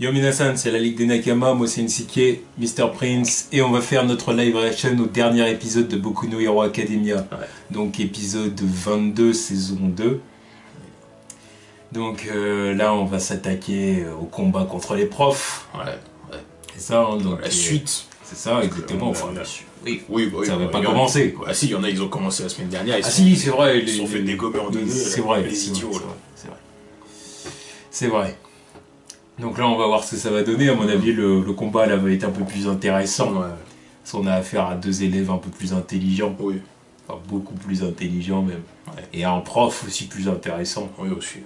Yo minasan, c'est la Ligue des Nakama, moi c'est Nsuke, Mr. Prince, et on va faire notre live reaction au dernier épisode de Boku no Hero Academia. Ouais. Donc épisode 22, saison 2. Donc là on va s'attaquer au combat contre les profs. Ouais. C'est ça, hein, donc la suite. C'est ça, exactement. Enfin, oui, ça n'avait pas commencé. Quoi. Ah si, il y en a, ils ont commencé la semaine dernière. Si, c'est vrai. Ils se sont fait dégommer en deux. C'est vrai. Les idiots. C'est vrai. Donc là, on va voir ce que ça va donner. À mon avis, le combat là va être un peu plus intéressant. Ouais. Parce qu'on a affaire à deux élèves un peu plus intelligents. Oui. Enfin, beaucoup plus intelligents même. Ouais. Et un prof aussi plus intéressant. Oui, aussi.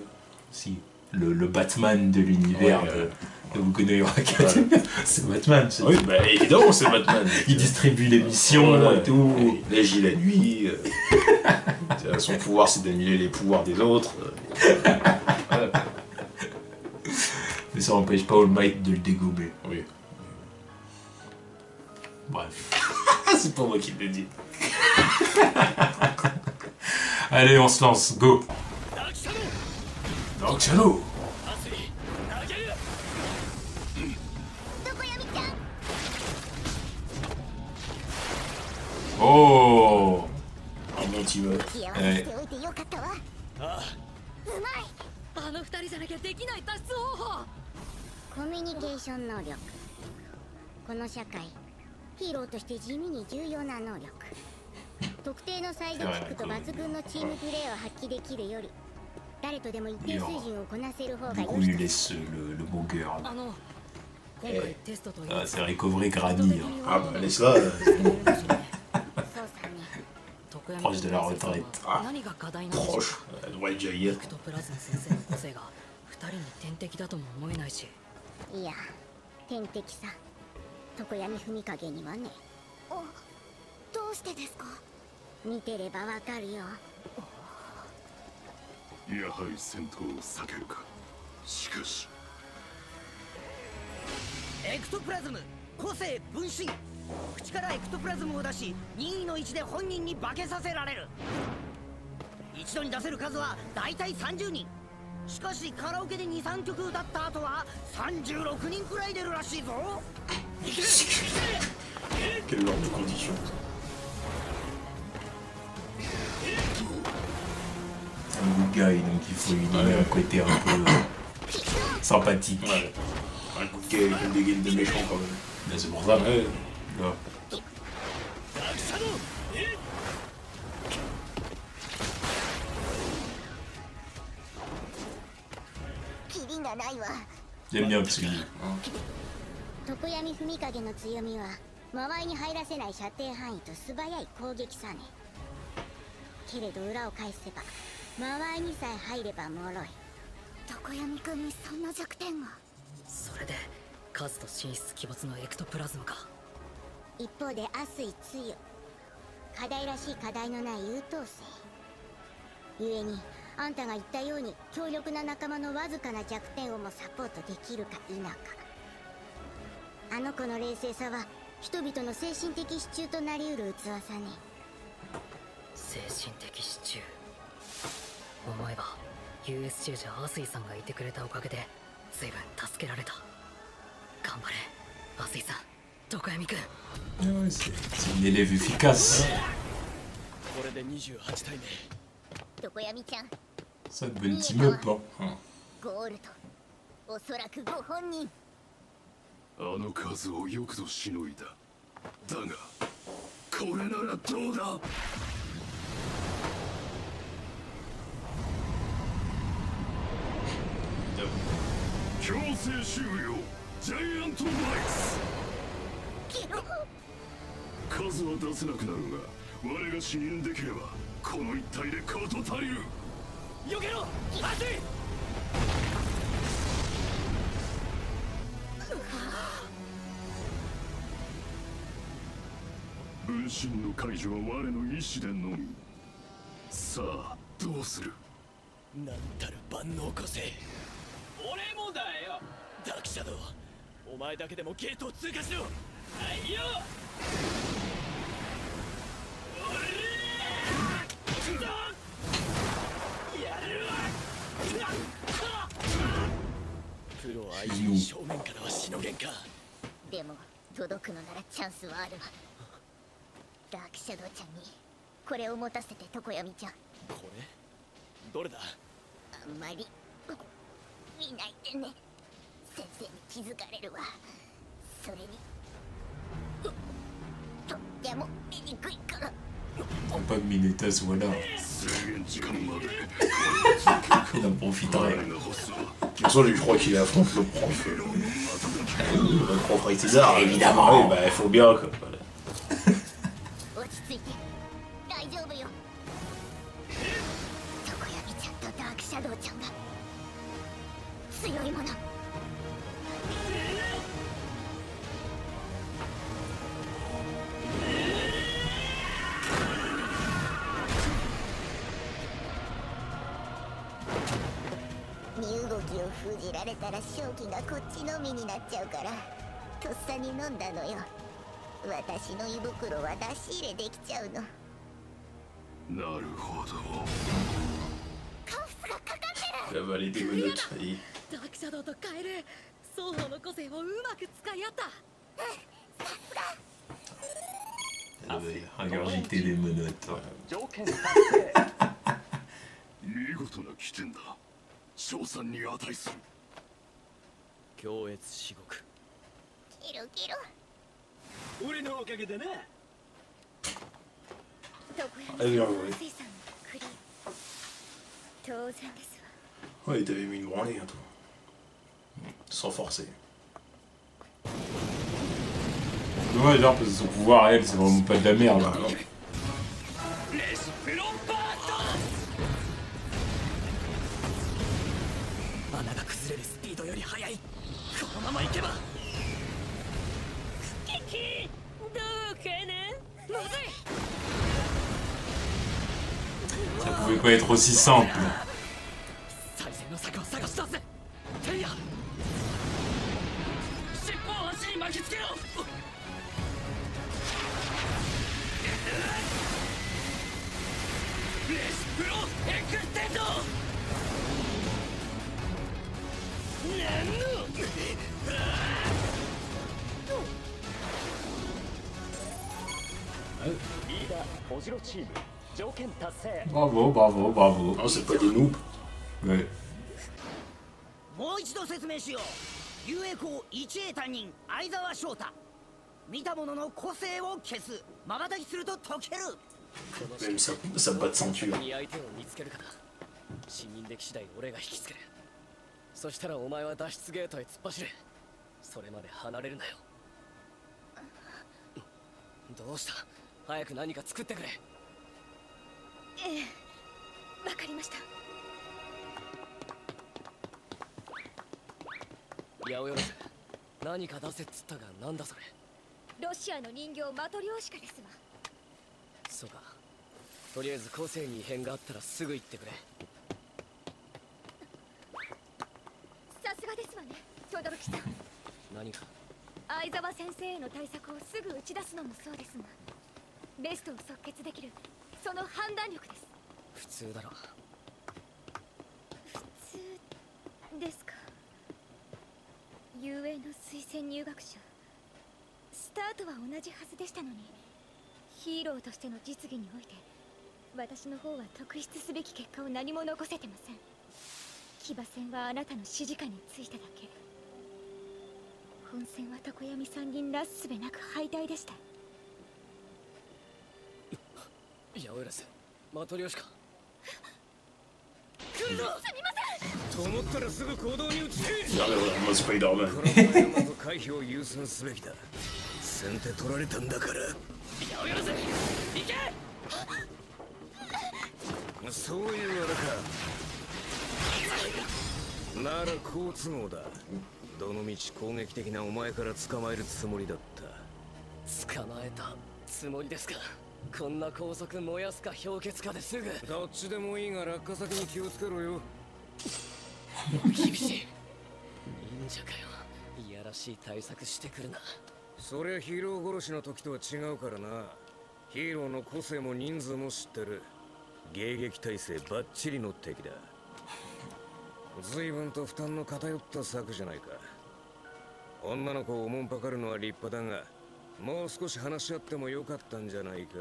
Si. Le Batman de l'univers de Boku no Hero Academia. Ouais. C'est Batman. Oui, bah évidemment, c'est Batman. Il distribue les missions et tout. Il agit la nuit. Son pouvoir, c'est d'annuler les pouvoirs des autres. Mais ça n'empêche pas All Might de le dégommer. Oui. Bref. C'est pas moi qui le dis. Allez, on se lance. Go. Dark Shadow. Oh. Un bon petit mot. Ouais. あの二人じゃなきゃできない脱出方法。コミュニケーション能力。この社会、ヒーローとして地味に重要な能力。特定のサイドキックと抜群のチームプレーを発揮できるより、誰とでも一定水準をこなせる方が Du 良 coup, il い。 laisse le beau girl. あの、今回テストという。 Ah, c'est recovery Granny. Hein. Ah bah laisse-la. Proche de la retraite. Ah, proche. Elle doit être jaillir. エクトプラズム先生の個性が二人に天敵だとも思えないし。いや、天敵さ。常闇文影にはね。どうしてですか？見てればわかるよ。やはり戦闘を避けるか。しかしエクトプラズム個性分身。口からエクトプラズムを出し任意の位置で本人に化けさせられる。一度に出せる数はだいたい30人。しかしカラオケで 2,3 曲歌った後は36人くらい出るらしいぞ。 Quelle genre de condition. C'est un good guy, donc il faut lui donner un côté un peu sympathique. Ouais. Un coup de gueule avec une dégaine de méchant quand même. Mais c'est pour ça. Ouais. Là. キリがないわ。 J'aime bien parce que 常闇文影の強みは間合いに入らせない射程範囲と素早い攻撃さね。けれど裏を返せば間合いにさえ入れば脆い。常闇君にそんな弱点が。それで数と進出鬼没のエクトプラズムか。一方で明日つゆ課題らしい課題のない優等生ゆえに、あんたが言ったように強力な仲間のわずかな弱点をもサポートできるか否か。あの子の冷静さは人々の精神的支柱となりうる器さね。精神的支柱。思えば USJ じゃアスイさんがいてくれたおかげで随分助けられた。頑張れアスイさん、常闇君。 c'est une élève efficace. これで28体目。常闇ちゃん、 Ça, de bon team up. Hein. ゴールとおそらくご本人。あの数をよくぞしのいだ。だがこれならどうだ。強制終了ジャイアントナイツ。数は出せなくなるが我が死人できればこの一体で事足りる。よけろアスイ。分身の解除は我の意志でのみ。さあどうする。なんたる万能個性。俺もだよ。ダークシャドウ、お前だけでもゲートを通過しろ。はいよ。やるわ。プロ相手に正面か。でも届くのならチャンスはあるわ。ダークシャドウちゃんにこれを持たせて、常闇ちゃん。これどれだ。あんまり見ないでね。先生に気づかれるわ。それにとっても見にくいから。Prends pas de Minetas, voilà. 制限時間まで Il en profiterait. 我が欲すわ。 De toute façon, lui, je crois qu'il affronte le prof. Le prof Raitizar, Évidemment. Oui, bah, il faut bien, quoi. Voilà. 落ち着いて、大丈夫よ。常闇ちゃんとダークシャドウちゃんが強いもの。身動きを封じられたら正気がこっちのみになっちゃうから、とっさに飲んだのよ。私の胃袋は出し入れできちゃうの。なるほど。カフスがかかってる。 Il a valé des minutes. Et... ダークシャドウとカエル、双方の個性をうまく使い合った。Elle avait ingurgité des menottes. 見事な起点だ。賞賛に値する。強越至極。キロキロ。俺のおかげでね。常 Allez, 闇 ouais. 水産の栗。当然ですわ。 Ouais, il t'avait mis une branlée, hein, toi. Sans forcer. Dommage, genre, parce que son pouvoir, elle, c'est vraiment pas de la merde. Ah, non. レシプロンバート。穴が崩れるスピードより速い。このまま行けば。キキどうかな。まずい。 Ça pouvait pas être aussi simple. 最善の策を探し出せ。テイヤ。尻尾を足に巻きつけろ。レシプロエクステンド。なんの。リーダーオジロチーム条件達成。 Bravo, bravo, bravo. Non, c'est pas des noobs. Ouais. もう一度説明しよう。雄英校一英担任相沢翔太。見た者の個性を消す。瞬きすると解ける。 Même sa batte ceinture. に相手を見つけるかだ。信任的次第俺が引きつける。そしたらお前は脱出ゲートへ突っ走れ。それまで離れるなよ。どうした。早く何か作ってくれ。ええ、わかりました。八百万、何か出せっつったがなんだそれ。ロシアの人形マトリョーシカですわ。そうか。とりあえず個性に異変があったらすぐ言ってくれ。さすがですわね、轟さん。何か。相沢先生への対策をすぐ打ち出すのもそうですが、ベストを即決できるその判断力です。普通だろ。普通ですか。雄英の推薦入学者、スタートは同じはずでしたのに、ヒーローとしての実技において私の方は特筆すべき結果を何も残せてません。騎馬戦はあなたの指示下についただけ。本戦は常闇さんになすすべなく敗退でした。八百万、マトリョーシカ。来るぞ。すみません。と思ったらすぐ行動に移せ。 Regardez, moi, Spider-Man. この前はまず回避を優先すべきだ。先手取られたんだから。八百万、行け。そういうあれか。なら好都合だ。どのみち攻撃的なお前から捕まえるつもりだった。捕まえたつもりですか。こんな高速燃やすか氷結かですぐ。どっちでもいいが落下先に気をつけろよ。厳しい。忍者かよ。いやらしい対策してくるな。そりゃヒーロー殺しの時とは違うからな。ヒーローの個性も人数も知ってる。迎撃体制バッチリの敵だ。随分と負担の偏った策じゃないか。女の子をおもんぱかるのは立派だが、もう少し話し合ってもよかったんじゃないか。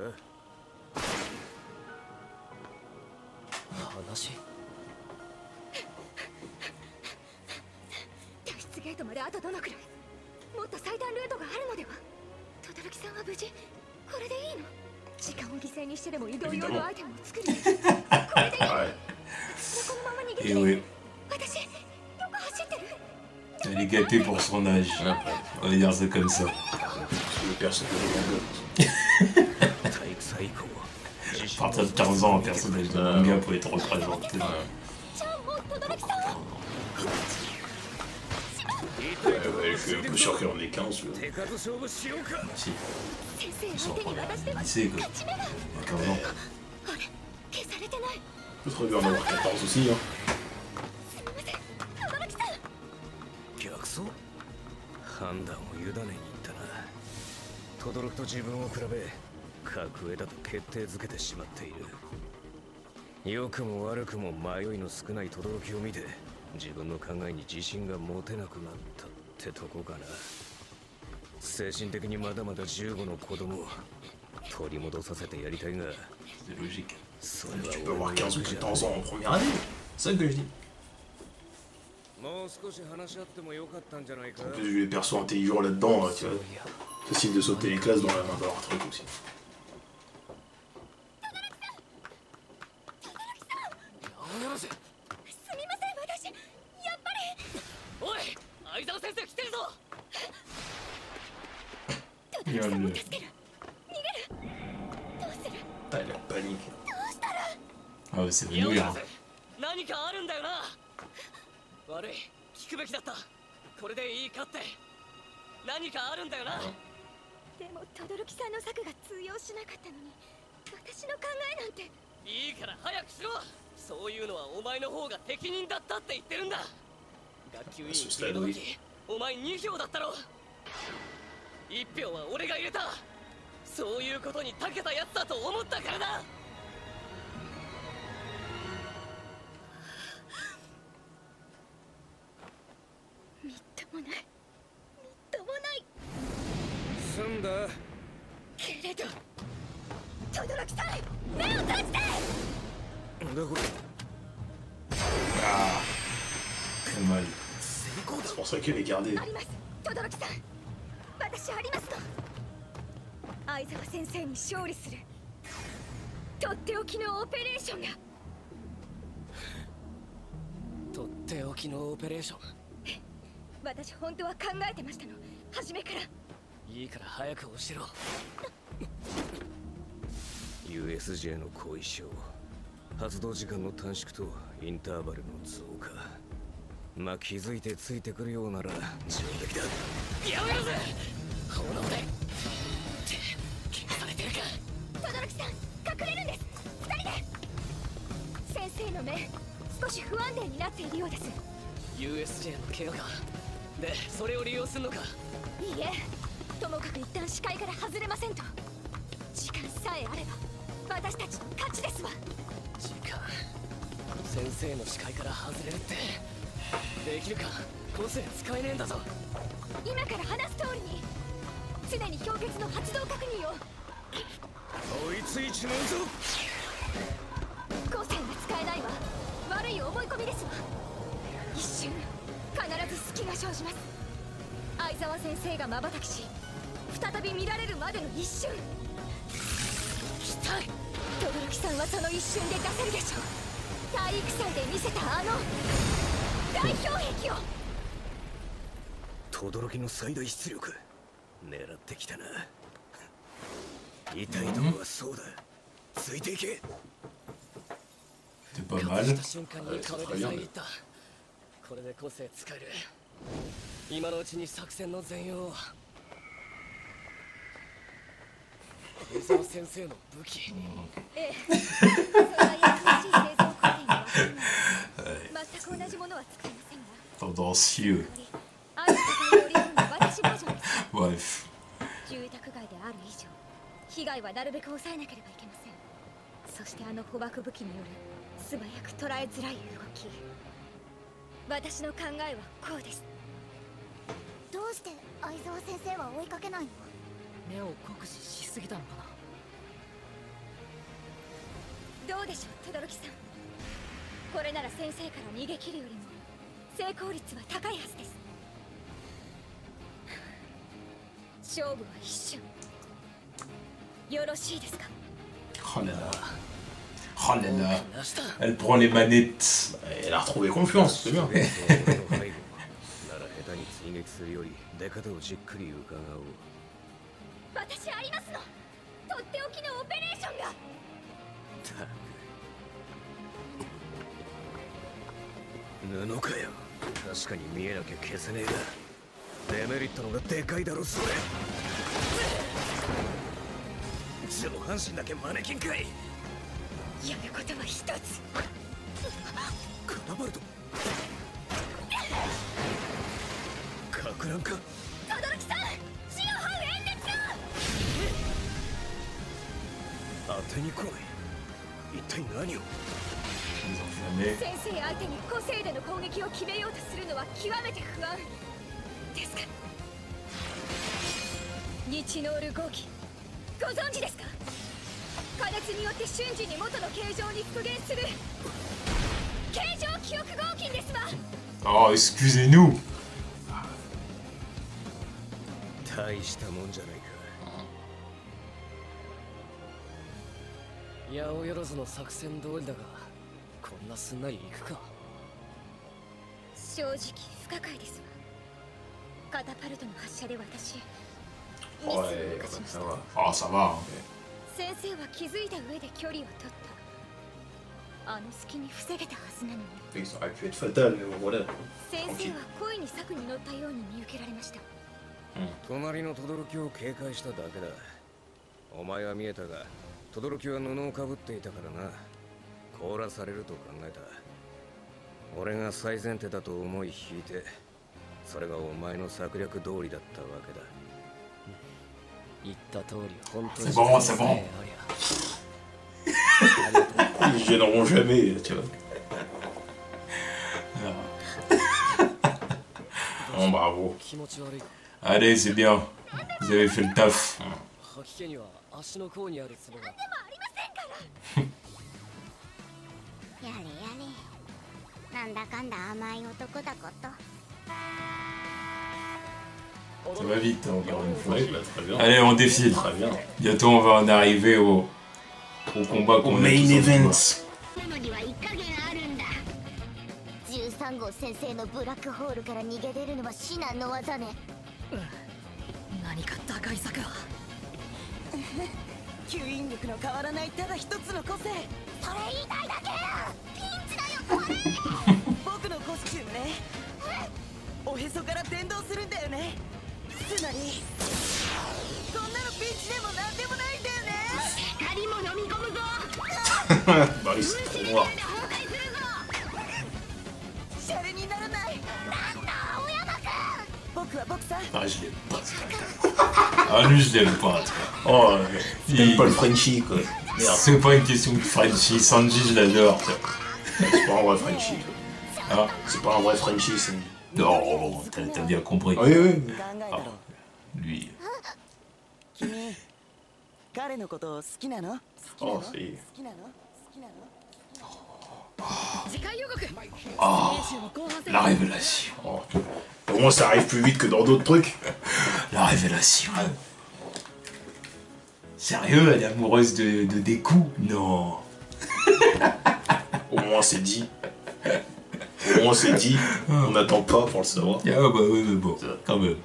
話？脱出ゲートまであとどのくらい？もっと最短ルートがあるのでは？轟さんは無事？これでいいの？時間を犠牲にしてでも移動用のアイテムを作る。これでいいの？私がこのまま逃げて Et oui, 私、どこ走ってる？ elle est gâtée pour son âge. On va dire ça comme ça. Le personnage À partir de 15 ans, un personnage de manga peut être représenté. じゃあもう轟さんは elle est plus sûr qu'il en est 15. 手数勝負しようか。 Si, 先生 ils 相 sont 手に渡しては lycée quoi. 勝ち目が Il y a 15 ans. あれ消されてない。 Je serais bien en avoir 14 aussi. Hein. すみません轟さん。逆走？判断を委ねに行ったな。轟と自分を比べ格上だと決定づけてしまっている。良くも悪くも迷いの少ない轟を見て自分の考えに自信が持てなくなったってとこかな。精神的にまだまだ15の子供を取り戻させてやりたいが、 C'est logique. それ Tu peux は avoir 俺の 15 ou 役じゃ 14 ans en première année. C'est ça que je dis. もう少し話し合ってもよかったんじゃないか。 En plus, vu les persos intelligents là-dedans, tu vois. Facile de sauter les classes dans leur truc aussi. すみません私やっぱり。おい、相沢先生来てるぞ。轟さんを助ける。逃げる。どうする？ Ah, elle panique. Ah ouais, c'est いや Venouille. 何かあるんだよな。悪い、聞くべきだった。これでいいかって。何かあるんだよな。でも轟さんの策が通用しなかったのに私の考えなんて。いいから早くしろ。そういうのはお前の方が適任だったって言ってるんだ。学級委員決めた時お前2票だったろ。1票は俺が入れた。そういうことに長けたやつだと思ったからだ。みっともないみっともない済んだ。けれど轟さん目を閉じて。だこれ。 Ah, très mal. C'est pour ça qu'elle est gardée. あります轟さん。私ありますと。相沢先生に勝利するとっておきのオペレーションが。とっておきのオペレーション。私本当は考えてましたの初めから。いいから早く教えろ。 USJ の後遺症、発動時間の短縮とインターバルの増加。まあ気づいてついてくるようなら上出来だ。やめろぜ。炎で気がされてるか。轟さん隠れるんです2人で。先生の目少し不安定になっているようです。 USJ のケアか。でそれを利用するのか。いいえともかく一旦視界から外れませんと。時間さえあれば私たちの勝ちですわ。時間。先生の視界から外れるってできるか。個性使えねえんだぞ。今から話す通りに常に氷結の発動確認を。追いついちまうぞ。個性が使えないわ。悪い思い込みですわ。一瞬必ず隙が生じます。相沢先生が瞬きし再び見られるまでの一瞬。来た。轟さんはその一瞬で出せるでしょう。体育祭で見せたあの大氷壁を。轟の最大出力狙ってきたな。痛いとこはそうだ。ついていけ。 C'est pas 隠 mal. した瞬間に壁で遮った。これで個性使える。今のうちに作戦の全容を。相沢先生の武器。ええそれはやしい製造工程に分かるので全く同じものは使いませんが。 Tendancieux. ある世界を織り込んだ私バージョンです。 Bref. 住宅街である以上被害はなるべく抑えなければいけません。そしてあの捕獲武器による素早く捉えづらい動き。私の考えはこうです。どううして相沢先生は追いかけないの？目を酷使しすぎたのかな。どうでしょう轟さん。これなら先生から逃げ切るよりも成功率は高いはずです。勝負は一瞬。よろしいですか？ Oh là là. Oh là là. Elle prend les manettes. Elle a retrouvé confiance, c'est bien. なら下手に追撃するより出方をじっくり伺おう。私ありますの。とっておきのオペレーションが。布かよ。確かに見えなきゃ消せねえがデメリットのがでかいだろそれ。上半身だけマネキンかい。やることは一つ。カタバルトかく乱か。轟さん、死を這う演説が。当てに来い。一体何を。先生相手に個性での攻撃を決めようとするのは極めて不安ですか？日ノール合気ご存知ですか？加熱によって瞬時に元の形状に復元する形状記憶合金ですわ。Oh, excusez-nous. 大したもんじゃないか。八百万の作戦通りだが、こんなすんなり行くか。正直不可解ですわ。カタパルトの発射で私ミスを Ouais, 犯しまし ça た。 va. Ah, ça va. 先生は気づいた上で距離を取った。あの隙に防げたはずなのに。 Ça aurait pu être fatal, mais bon, voilà. 先生は恋に策に乗ったように見受けられました。隣の轟を警戒しただけだ。お前は見えたが轟は布をかぶっていたからな。凍らされると考えた。俺が最前提だと思い引いて、それがお前の策略通りだったわけだ。言った通り本当に C'est bon, c'est bon. Ils gêneront jamais, tu vois. Bon, bravo. 気持ち悪い。 Allez, c'est bien. Vous avez fait le taf. 吐き気には足の甲にあるツボが。やれやれ、なんだかんだ甘い男だこと。 Ça va vite, hein, encore une fois. Ouais, bah, très bien. Allez, on défile. Très bien. Bientôt, on va en arriver au combat Au qu'on a main tous envie de event. なのには一加減あるんだ。13号先生のブラックホールから逃げ出るのは至難の技ね。何か打開策は。吸引力の変わらないただ一つの個性。それ言いたいだけや。ピンチだよこれ。僕のコスチュームね。おへそから伝導するんだよね。つまりこんなのピンチでもなんでもないんだよね。光も飲み込むぞ。Bah, oui, c'est trop noir. シャレにならない。なんだ青山くん。僕はボクサー。 Ah, je l'aime pas, ce gars. Ah, lui, je l'aime pas, tu vois. Oh, Il- c'est pas le Frenchie, quoi. Merde, C'est pas une question de Frenchie. Sanji, je l'adore, tu vois. c'est pas un vrai Frenchie. Ah, C'est pas un vrai Frenchie, c'est... non, t'as bien compris. Oui, oui. 考えたろ。 Lui. 君、彼のこと好きなの？好きなの？ Oh, ça y est. 好きなの？好きなの？ 次回予告。 Ah, 練習の後半戦。 la révélation. Oh. Au moins, ça arrive plus vite que dans d'autres trucs. La révélation. Sérieux, elle est amoureuse de Deku? Non. Au moins, c'est dit. Au moins, c'est dit. On n'attend pas pour le savoir. Ah bah oui, mais bon, quand même.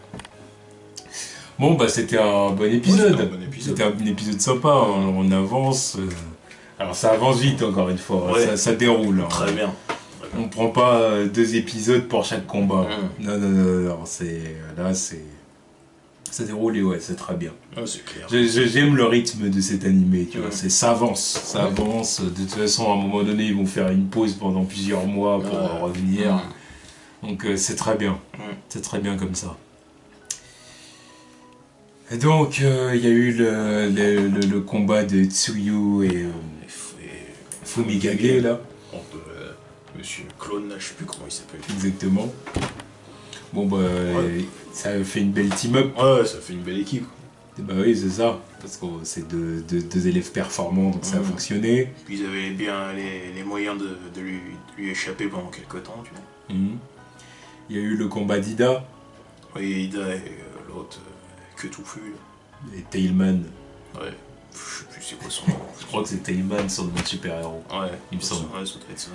Bon bah c'était un bon épisode. Ouais, c'était un bon épisode. C'était un épisode sympa, on avance. Alors ça avance vite encore une fois, Ouais. ça déroule. Hein. Très bien. On prend pas 2 épisodes pour chaque combat. Mm. Non, non, non, non, c'est... Là c'est... Ça déroule et ouais, c'est très bien. Ouais, c'est clair. J'aime le rythme de cet animé, tu vois. Mm. Ça avance. De toute façon, à un moment donné, ils vont faire une pause pendant plusieurs mois pour Ouais. revenir. Mm. Donc c'est très bien. Mm. C'est très bien comme ça. Et donc, il y a eu le combat de Tsuyu et Fumikage, là. Monsieur Clone, là, je sais plus comment il s'appelle. Exactement. Bon bah ça a fait une belle team-up. Ouais, ça fait une belle équipe. Bah oui, c'est ça. Parce que c'est deux élèves performants, donc ça a fonctionné. Puis ils avaient bien les moyens de lui échapper pendant quelques temps, tu vois. Il y a eu le combat d'Ida. Oui, Ida et l'autre que touffu. Et Tailman. Ouais, je sais plus c'est quoi son nom. Je crois que c'est Tailman, son nom de super-héros. Ouais, il me semble. Ouais, ça doit être ça.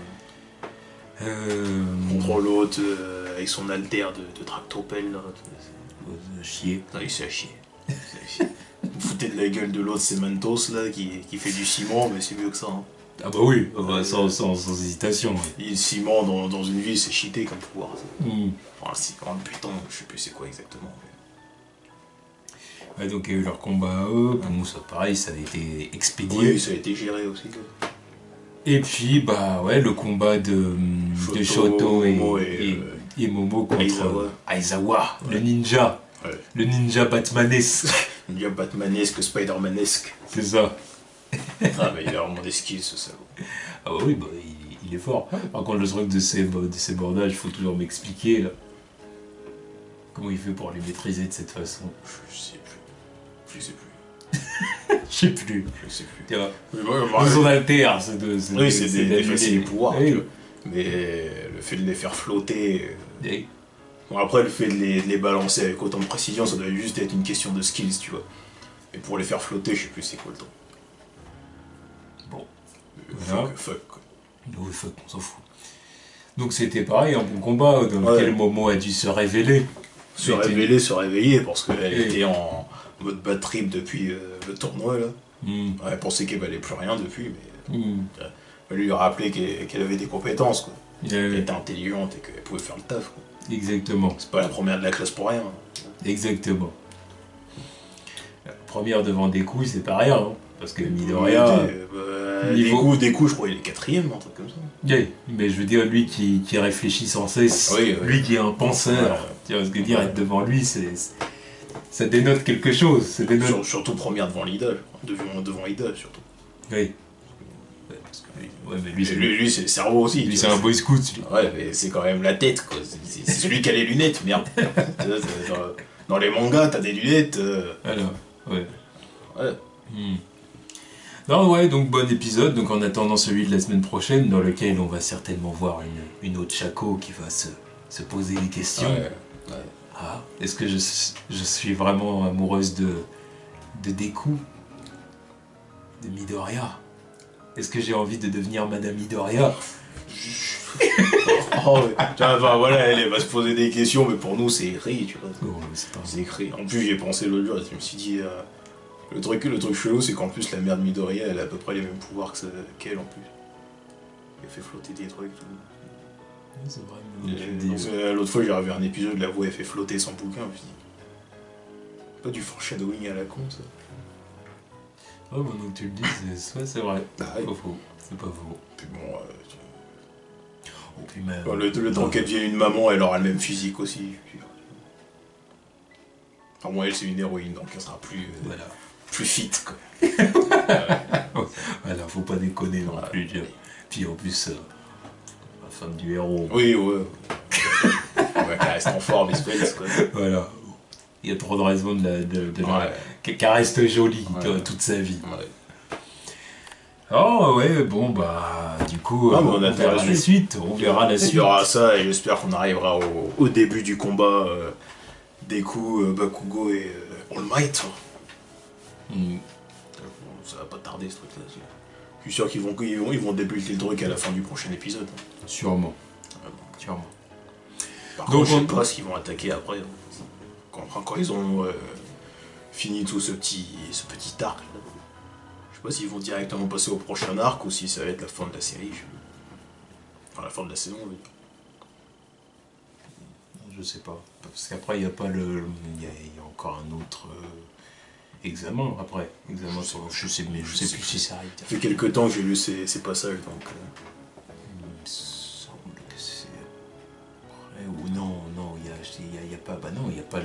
Contre l'autre avec son alter de tractopelle là. Chier. Non, il s'est à chier. Vous foutez de la gueule de l'autre, c'est Mantos là qui fait du ciment, mais c'est mieux que ça. Hein. Ah bah oui, sans hésitation. Ouais. Le ciment dans une ville, c'est cheaté comme pouvoir. Enfin, c'est quand même putain, je sais plus c'est quoi exactement. Ouais, donc il y a eu leur combat à eux, bon ça pareil, ça a été expédié. Oui, ça a été géré aussi. Quoi. Et puis bah ouais, le combat de Shoto et Momo contre Aizawa, le ninja. Ouais. Le ninja batmanesque. Ninja batmanesque, spider-manesque. C'est ça. Ah mais il a vraiment des skills ce salaud. Ah bah oui, bah, il est fort. Par contre le truc de ces bordages, il faut toujours m'expliquer là. Comment il fait pour les maîtriser de cette façon? Je sais plus. Je sais plus. Tu vois. Ouais, son alter, oui, c'est des faciles pouvoirs. Oui. Tu vois. Mais le fait de les faire flotter. Bon, après, le fait de les balancer avec autant de précision, ça doit juste être une question de skills, tu vois. Et pour les faire flotter, je sais plus c'est quoi le temps. Bon. Voilà. Fuck, quoi. Oui, fuck, on s'en fout. Donc c'était pareil, un bon combat dans lequel Momo a dû se révéler. Se réveiller, parce qu'elle était en mode bad trip depuis le tournoi, là. Elle pensait qu'elle valait plus rien depuis, mais... Elle lui a rappelé qu'elle avait des compétences, quoi. Qu'elle était intelligente et qu'elle pouvait faire le taf, quoi. Exactement. C'est pas la première de la classe pour rien. Exactement. La première devant des couilles, c'est pas rien, hein, parce que Midoriya... Des coups, je crois qu'il est 4ème, un truc comme ça. Oui, mais je veux dire, lui qui réfléchit sans cesse, lui qui est un penseur, tu vois ce que dire, être devant lui, ça dénote quelque chose. Ça dénote... Surtout première devant Ida, devant Ida, surtout. Oui. Mais lui c'est le cerveau aussi. Lui, c'est un boy scout. Lui. Ouais, mais c'est quand même la tête, quoi. C'est celui qui a les lunettes, merde. Dans les mangas, t'as des lunettes. Alors, ouais. Non, ouais, donc bon épisode. Donc en attendant celui de la semaine prochaine, dans lequel on va certainement voir une autre Chaco qui va se poser des questions. Ah, est-ce que je suis vraiment amoureuse de Deku, de Midoriya? Est-ce que j'ai envie de devenir Madame Midoriya? Enfin voilà, elle va se poser des questions, mais pour nous c'est écrit, tu vois. C'est écrit. En plus j'y ai pensé l'autre jour, je me suis dit, le truc chelou c'est qu'en plus la mère de Midoriya, elle a à peu près les mêmes pouvoirs qu'elle en plus. Elle fait flotter des trucs, tout. C'est vrai. L'autre fois j'ai revu un épisode, la voix elle fait flotter son bouquin, je me suis dit, pas du foreshadowing à la con ça. Oh, maintenant que tu le dis, c'est vrai. Bah, c'est pas faux. C'est pas faux. Puis bon, puis même... le temps qu'elle devienne une maman, elle aura le même physique aussi. Enfin, moi, elle, c'est une héroïne, donc elle sera plus fit, quoi. Voilà, faut pas déconner non plus. Puis en plus, la femme du héros. Oui, ouais. Qu'elle reste en forme, espèce, quoi. Voilà. Il y a trop de raisons qu'elle reste jolie toute sa vie. Oh ouais, bon bah du coup on verra la suite. On verra la suite. Il y aura ça et j'espère qu'on arrivera au début du combat Deku, Bakugo et All Might. Ça va pas tarder ce truc là. Je suis sûr qu'ils vont débuter le truc à la fin du prochain épisode. Sûrement. Par contre, je sais pas ce qu'ils vont attaquer après. Quand ils ont fini tout ce petit arc. Je sais pas s'ils vont directement passer au prochain arc ou si ça va être la fin de la série. Enfin, la fin de la saison, on va dire. Je sais pas. Parce qu'après, il n'y a pas il y a encore un autre examen après. Je sais plus si ça arrive. Ça fait quelques temps que j'ai lu ces passages, donc... Il me semble que c'est après... Ou non, il n'y a pas... Bah non, il n'y a pas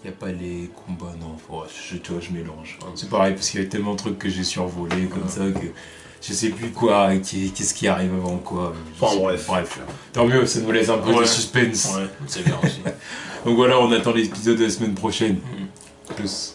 Il n'y a pas les combats, non, tu vois, je mélange. C'est pareil, parce qu'il y a tellement de trucs que j'ai survolés comme ça que je sais plus quoi, qu'est-ce qui arrive avant quoi. Enfin bref. Tant mieux, ça nous laisse un peu de suspense. Ouais, c'est bien aussi. Donc voilà, on attend l'épisode de la semaine prochaine. Plus.